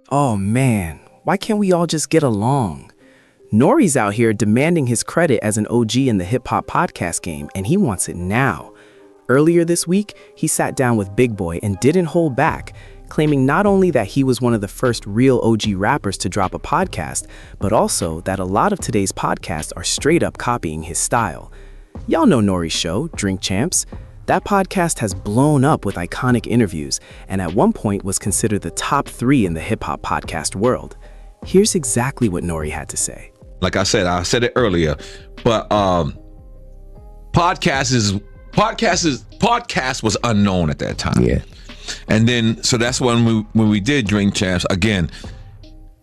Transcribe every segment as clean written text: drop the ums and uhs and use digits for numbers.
Oh man, why can't we all just get along? Nory's out here demanding his credit as an OG in the hip-hop podcast game, and he wants it now. Earlier this week, he sat down with Big Boy and didn't hold back, claiming not only that he was one of the first real OG rappers to drop a podcast, but also that a lot of today's podcasts are straight up copying his style. Y'all know Nory's show, Drink Champs. That podcast has blown up with iconic interviews, and at one point was considered the top 3 in the hip-hop podcast world. Here's exactly what Nory had to say. Like I said it earlier, but podcast was unknown at that time. Yeah. And then, so that's when we did Drink Champs. Again,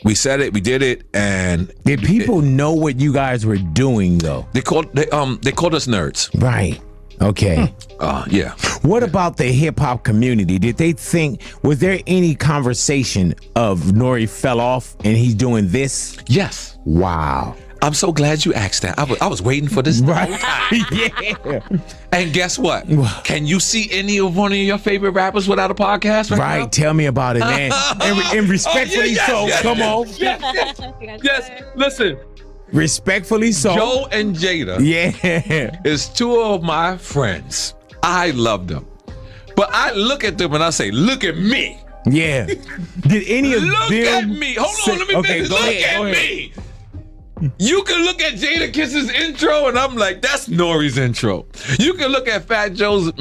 we said it, we did it, and did people know what you guys were doing though? They called us nerds. Right. Okay. Yeah. What about the hip hop community? Did they think, was there any conversation of Nory fell off and he's doing this? Yes. Wow. I'm so glad you asked that. I was waiting for this. Right. Yeah. And guess what? Can you see any of one of your favorite rappers without a podcast right now? Tell me about it, man. And respectfully come on. Yes. Listen. Respectfully so. Joe and Jada. Yeah. Is 2 of my friends. I love them. But I look at them and I say, look at me. Yeah. Did any of them... Look at me. Hold on, let me finish. Look at me. You can look at Jada Kiss's intro and I'm like, that's Nory's intro. You can look at Fat Joe's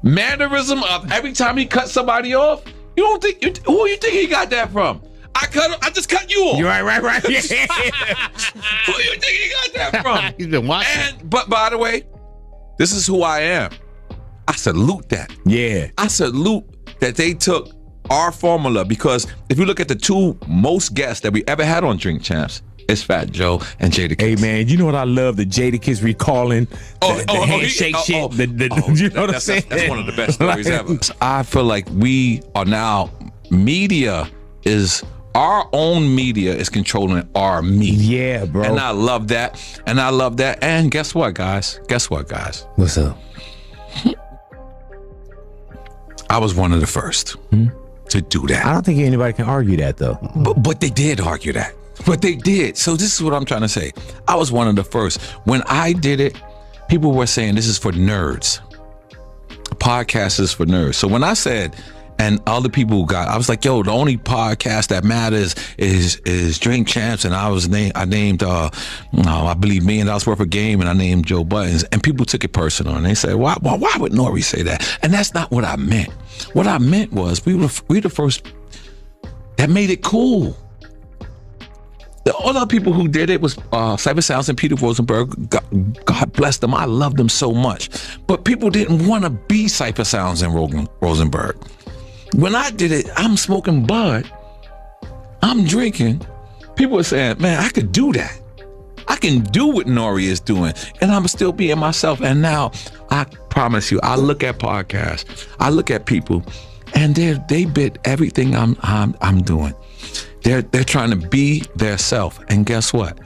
mannerism of every time he cuts somebody off. You don't think, who you think he got that from? I just cut you off. You're right. Yeah. Who you think he got that from? He's been watching. But by the way, this is who I am. I salute that. Yeah. I salute that they took our formula, because if you look at the 2 most guests that we ever had on Drink Champs, it's Fat Joe and Jada Kiss. Hey man, you know what I love? The Jada Kiss recalling the handshake shit. You know what I'm saying? That's one of the best stories ever. I feel like we are now, media is, our own media is controlling our media. Yeah, bro. And I love that. And guess what, guys? What's up? I was one of the first to do that. I don't think anybody can argue that though. But they did argue that. But they did. So this is what I'm trying to say. I was one of the first. When I did it, people were saying this is for nerds. Podcast is for nerds. So when I said, and other people I was like, yo, the only podcast that matters is Drink Champs, and I named I believe $1 million worth of game, and I named Joe Budden, and people took it personal, and they said, why would Nory say that? And that's not what I meant. What I meant was we the first that made it cool. The other people who did it was Cypher Sounds and Peter Rosenberg. God bless them. I love them so much. But people didn't want to be Cypher Sounds and Rosenberg. When I did it, I'm smoking bud. I'm drinking. People are saying, man, I could do that. I can do what Nory is doing, and I'm still being myself. And now, I promise you, I look at podcasts, I look at people, and they bit everything I'm doing. They're trying to be their self, and guess what?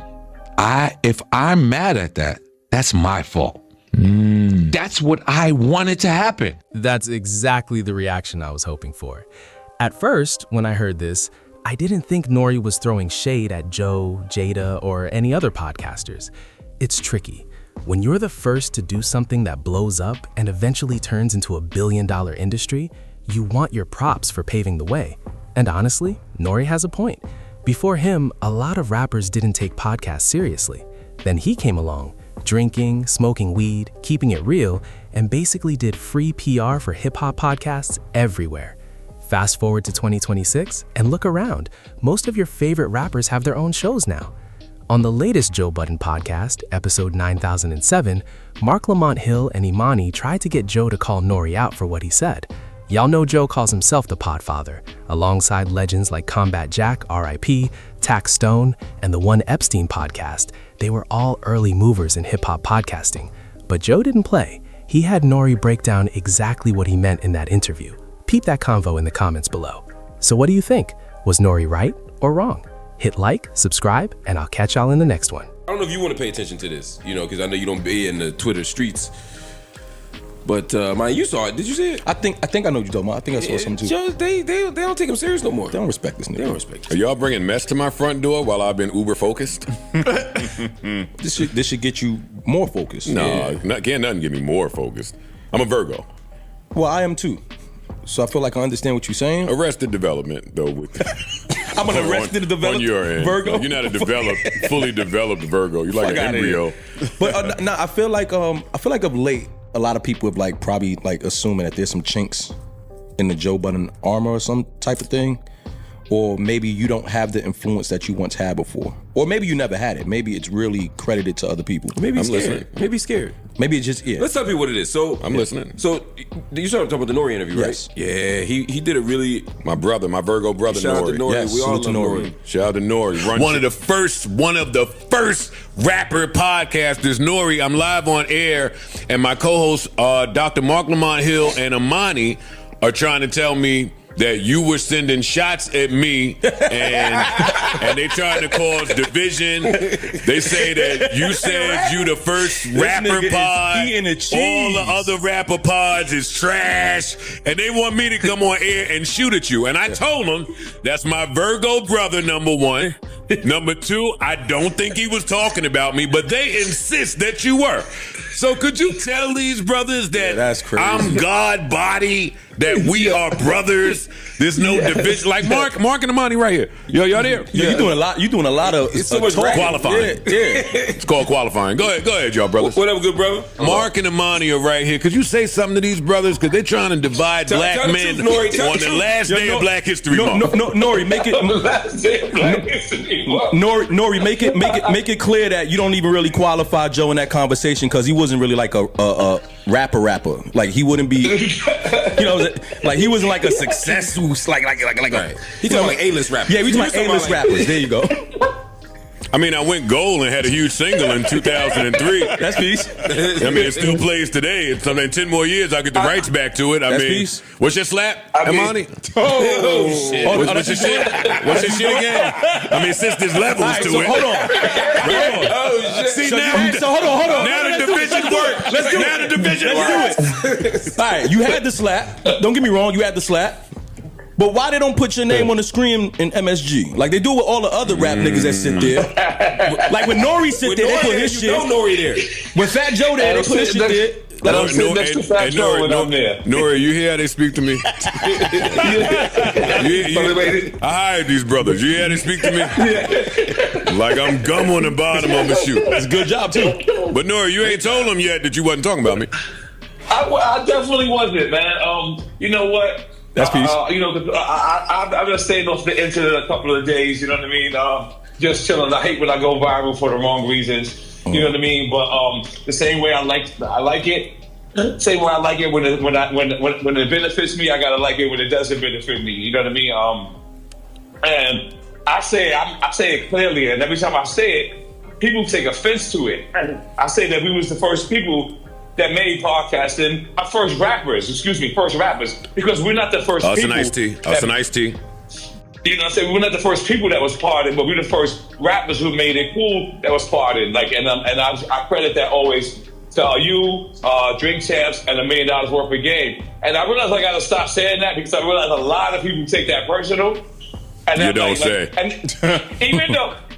If I'm mad at that, that's my fault. That's what I wanted to happen. That's exactly the reaction I was hoping for. At first, when I heard this, I didn't think Nory was throwing shade at Joe, Jada, or any other podcasters. It's tricky. When you're the first to do something that blows up and eventually turns into a billion-dollar industry, you want your props for paving the way. And honestly, Nory has a point. Before him, a lot of rappers didn't take podcasts seriously. Then he came along, drinking, smoking weed, keeping it real, and basically did free PR for hip-hop podcasts everywhere. Fast forward to 2026 and look around. Most of your favorite rappers have their own shows now. On the latest Joe Budden podcast, episode 9007, Mark Lamont Hill and Imani tried to get Joe to call Nory out for what he said. Y'all know Joe calls himself the Podfather, alongside legends like Combat Jack, R.I.P., Tax Stone, and the One Epstein podcast. They were all early movers in hip-hop podcasting. But Joe didn't play. He had Nory break down exactly what he meant in that interview. Peep that convo in the comments below. So what do you think? Was Nory right or wrong? Hit like, subscribe, and I'll catch y'all in the next one. I don't know if you want to pay attention to this, because I know you don't be in the Twitter streets. But man, you saw it. Did you see it? I think I know what you're talking about. I think I saw something too. Just, they don't take him serious no more. They don't respect this nigga. They don't respect Are y'all bringing mess to my front door while I've been uber focused? This should get you more focused. No, can't nothing get me more focused. I'm a Virgo. Well, I am too. So I feel like I understand what you're saying. Arrested development, though. With I'm an arrested developed on your end. Virgo. You're not a fully developed Virgo. You're like an embryo. But I feel like of late, a lot of people have like probably like assuming that there's some chinks in the Joe Budden armor or some type of thing. Or maybe you don't have the influence that you once had before. Or maybe you never had it. Maybe it's really credited to other people. Maybe I'm scared. listening. Maybe scared. Maybe it's just, yeah. Let's tell people what it is. So I'm listening. So you started talking about the Nory interview, right? Yes. Yeah, he did a really. My Virgo brother, Shout out to Nory. Nory. Yes, We all salute to love Nory. Nory. Shout out to Nory. One of the first rapper podcasters, Nory. I'm live on air, and my co-hosts, Dr. Mark Lamont Hill and Amani, are trying to tell me that you were sending shots at me and they trying to cause division. They say that you said you the first rapper pod. All the other rapper pods is trash. And they want me to come on air and shoot at you. And I told them that's my Virgo brother, number one. Number two, I don't think he was talking about me, but they insist that you were. So could you tell these brothers that that's crazy. I'm God body, that we are brothers? There's no division. Like Mark and Amani right here. Y'all there? Yeah, you're doing a lot of It's so much qualifying. Yeah. It's called qualifying. Go ahead, y'all brothers. Whatever, good brother. Mark and Amani are right here. Could you say something to these brothers? Because they're trying to divide black tell the men truth, Nory. Tell on the the truth. last day of Black History Month. Nori, make it. Nori, make it clear that you don't even really qualify Joe in that conversation because he wasn't really like a rapper. Like he wouldn't be, you know, like he wasn't like a successful like Right. He's talking like A-list rappers. Yeah, we talking about A-list rappers. There you go. I mean, I went gold and had a huge single in 2003. That's peace. I mean, it still plays today. It's something in 10 more years, I get the rights back to it. I That's mean, peace. what's your slap, Amani? Oh, shit. What's your shit? What's your shit again? I mean, since there's levels to So it. hold on. Oh, shit. See, So now, hold on. now the division works. Let's do it. Now the division works. All right, you had the slap. Don't get me wrong, you had the slap. But why they don't put your name on the screen in MSG? Like they do with all the other rap niggas that sit there. Like when Nory sit there, they put his shit. Nory there. When Fat Joe there, they put his shit there. Let them sit next to Fat Joe when I'm there. Nore, you hear how they speak to me? I hired these brothers. You hear how they speak to me? Like I'm gum on the bottom of a shoe. It's a good job too. But Nore, you ain't told them yet that you wasn't talking about me. I definitely wasn't, man. You know what? That's peace. You know, I've been staying off the internet a couple of days. You know what I mean? Just chilling. I hate when I go viral for the wrong reasons. You know what I mean? But the same way I like it. Same way I like it when it benefits me. I gotta like it when it doesn't benefit me. You know what I mean? And I say it clearly, and every time I say it, people take offense to it. And I say that we was the first people that made podcasting, first rappers, because we're not the first people. Us and Ice-T. Us and Ice-T. You know what I'm saying? We're not the first people that was parted, but we're the first rappers who made it cool that was parted. Like, and I credit that always to you, Drink Champs, and $1 million worth per game. And I realize I gotta stop saying that because I realize a lot of people take that personal. And You don't say. And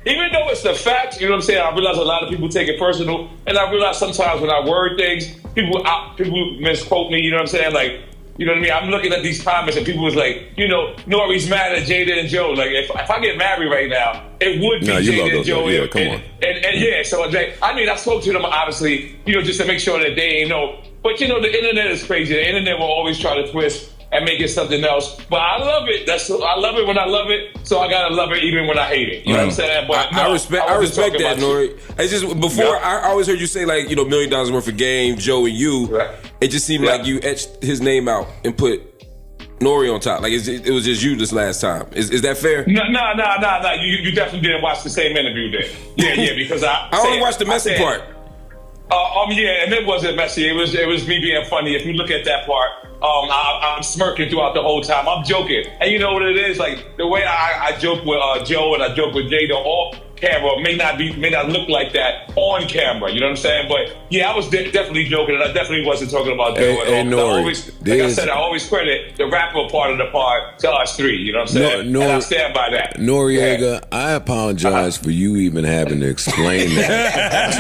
even though it's the fact, you know what I'm saying? I realize a lot of people take it personal, and I realize sometimes when I word things, people misquote me. You know what I'm saying? Like, you know what I mean? I'm looking at these comments, and people was like, you know, Nory's mad at Jada and Joe. Like, if I get married right now, it would be Jada and Joe. Yeah, come on. And yeah, so I mean, I spoke to them obviously, you know, just to make sure that they ain't know. But you know, the internet is crazy. The internet will always try to twist and make it something else. But I love it. I love it when I love it. So I gotta love it even when I hate it. You know what I'm saying? But I respect that, Nory. It's just before I always heard you say like, you know, $1 million worth of game, Joe and you. Right. It just seemed like you etched his name out and put Nory on top. Like it was just you this last time. Is that fair? No. You definitely didn't watch the same interview then. Yeah, because I only watched the messy part. Yeah, and it wasn't messy. It was me being funny. If you look at that part, I'm smirking throughout the whole time. I'm joking. And you know what it is? Like, the way I joke with Joe and I joke with Jada off camera may not look like that on camera. You know what I'm saying? But yeah, I was definitely joking, and I definitely wasn't talking about Joe at all. Nory, like I said, I always credit the rapper part of the part to us three. You know what I'm saying? And I stand by that. Noriega, I apologize for you even having to explain that.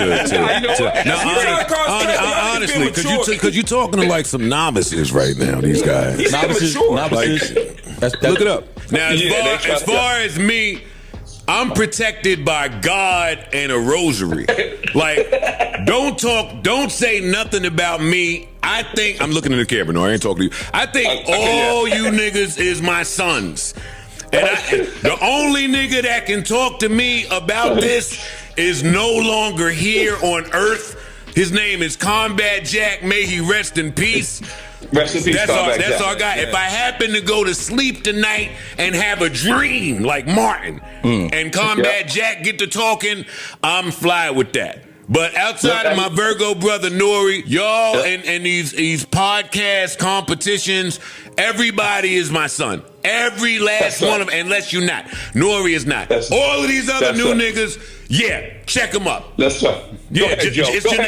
Honestly, because you're talking to like some novices right now. These guys, novices. Look it up. Now, as far as me, I'm protected by God and a rosary. Like, don't say nothing about me. I think, I'm looking in the camera, no, I ain't talking to you. I think all you niggas is my sons. And the only nigga that can talk to me about this is no longer here on earth. His name is Combat Jack. May he rest in peace. Rest in peace, that's our guy. Yeah. If I happen to go to sleep tonight and have a dream like Martin and Combat Jack get to talking, I'm fly with that. But outside of my Virgo brother Nory, y'all and these podcast competitions, everybody is my son. Every last one of them, unless you're not. Nory is not. All of these other new niggas, check them up. That's right. Yeah, Go ahead, Joe.